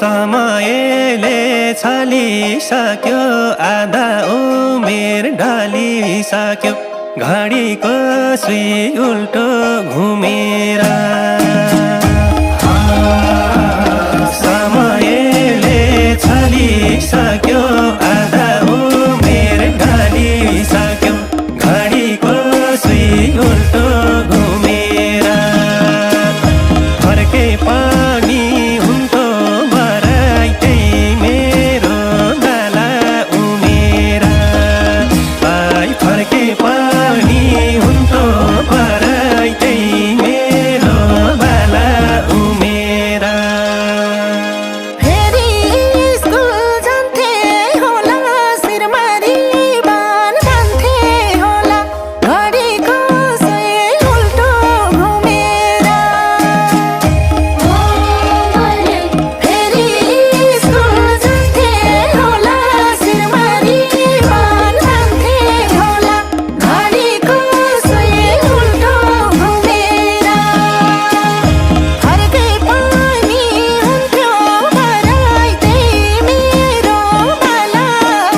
समयले छलिसक्यो आधा उमेर ढलिसक्यो घडीको सुई उल्टो घुमेर समयले छलिसक्यो आधा उमेर ढलिसक्यो घडीको सुई उल्टो घुमेर फर्के पनि हुन्थ्यो मराइ त्यही मेरो बाला उमेर आई फर्के पनि हुन्थ्यो मराइ त्यही मेरो बाला उमेर फेरि स्कुल जान्थे होला शिरमारी बान बान्थे होला घडीको सुई उल्टो घुमेर फेरि स्कुल जान्थे होला शिरमारी बान बान्थे होला घडीको सुई उल्टो घुमेर फर्के पनि हुन्थ्यो मराइ त्यही मेरो बाला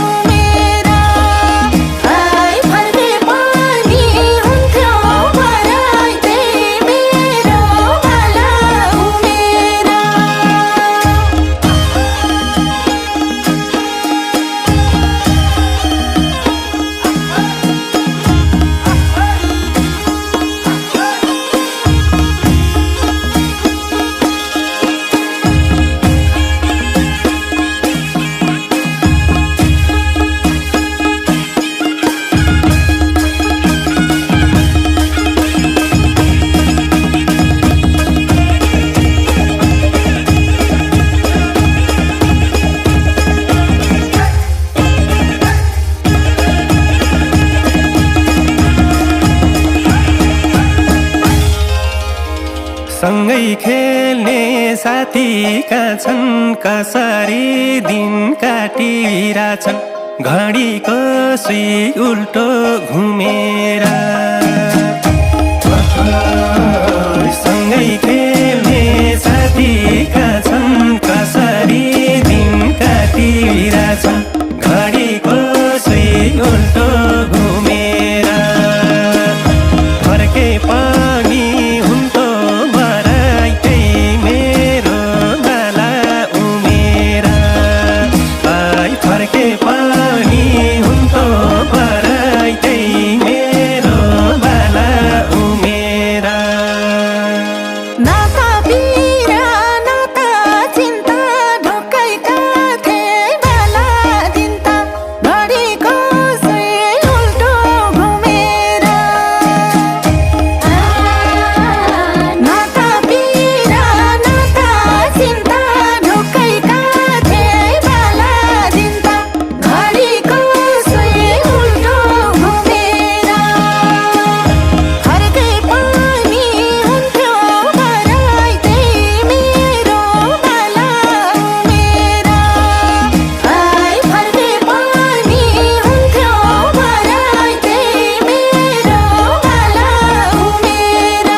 उमेर आई फर्के पनि हुन्थ्यो मराइ त्यही मेरो बाला उमेर सँगै खेल्ने साथीका छन् कसरी दिन काटिरहेछन् घडीको सुई उल्टो घुमेर सँगै खेल्ने साथीका छन् कसरी दिन काटिरहेछन् घडीको सुई उल्टो घुमेर फर्के पनि हुन्थ्यो मराइ त्यही मेरो बाला उमेर आई फर्के पनि हुन्थ्यो मराइ त्यही मेरो बाला उमेर नाता पिरा नाता चिन्ता ढोकाइका थिए बाला दिन्ता घडीको सुई उल्टो घुमेर नाता पिरा नाता चिन्ता ढोकाइका थिए बाला दिन्ता घडीको सुई उल्टो घुमेर फर्के पनि हुन्थ्यो मराइ त्यही मेरो बाला उमेर आई फर्के पनि हुन्थ्यो मराइ त्यही मेरो बाला उमेर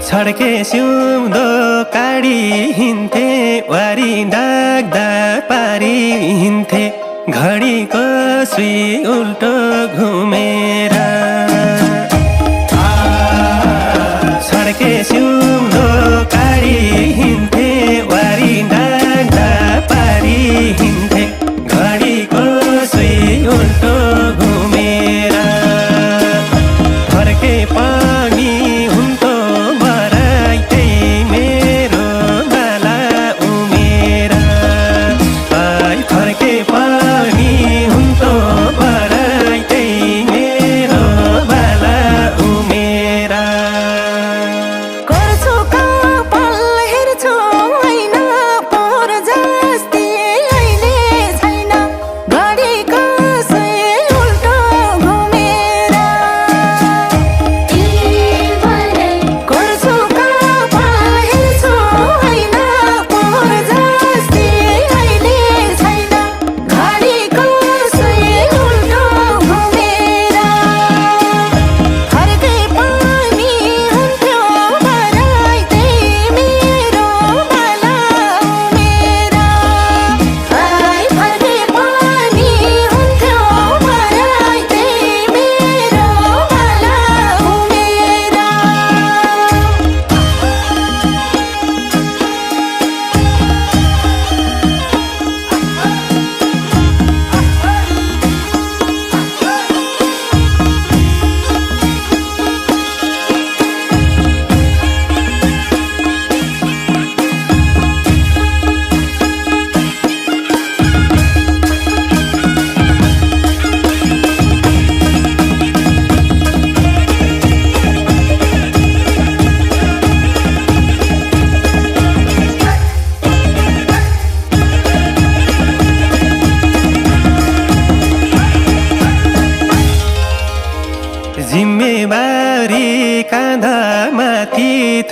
छड्के सिउँदो काडी हिँड्थे वारी डाक्दा पारी हिँड्थे घडीको सुई उल्टो घुमेर छड्के सिउँदो काडी हिँड्थे वारी डाक्दा पारी हिँड्थे घडीको सुई उल्टो घुमेर फर्के पनि हुन्थ्यो मराइ त्यही मेरो बाला उमेर आई फर्के पनि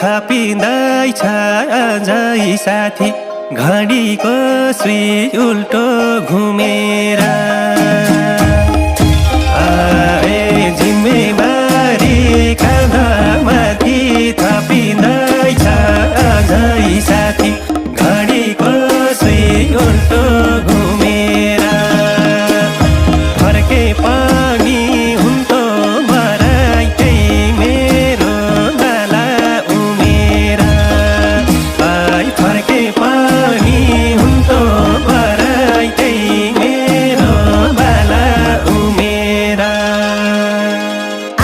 थपिँदैछ अझै साथी घडीको सुई उल्टो घुमेर आए जिम्मेवारी काँधमाथि थपिँदैछ अझै साथी घडीको सुई उल्टो घुमेर फर्के पनि हुन्थ्यो मराइ त्यही मेरो बाला उमेर आई फर्के पनि हुन्थ्यो मराइ त्यही मेरो बाला उमेर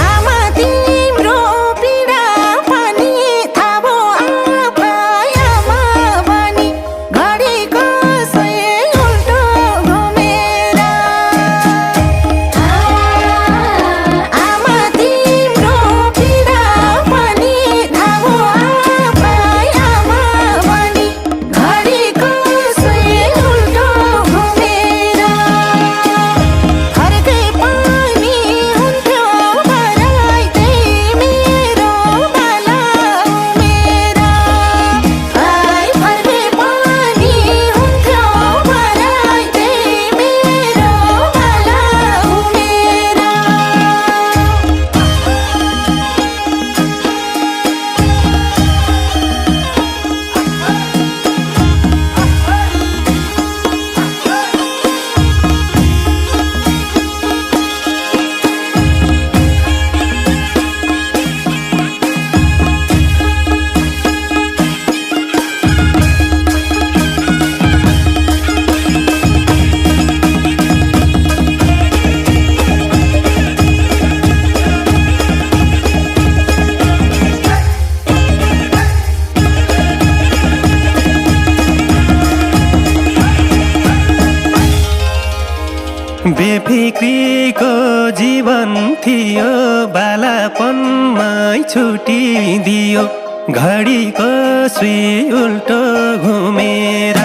आमा तिम्रो पीडा पनि थाहा भयो आफै आमा बनी घडीको सुई उल्टो घुमेर आमा तिम्रो पीडा पनि थाहा भयो आफै आमा बनी घडीको सुई उल्टो घुमेर फर्के पनि हुन्थ्यो मराइ त्यही मेरो बाला उमेर आई फर्के पनि हुन्थ्यो मराइ त्यही मेरो बाला उमेर बेफिक्रीको जीवन थियो बालापनमै छुटिदियो घडीको सुई उल्टो घुमेर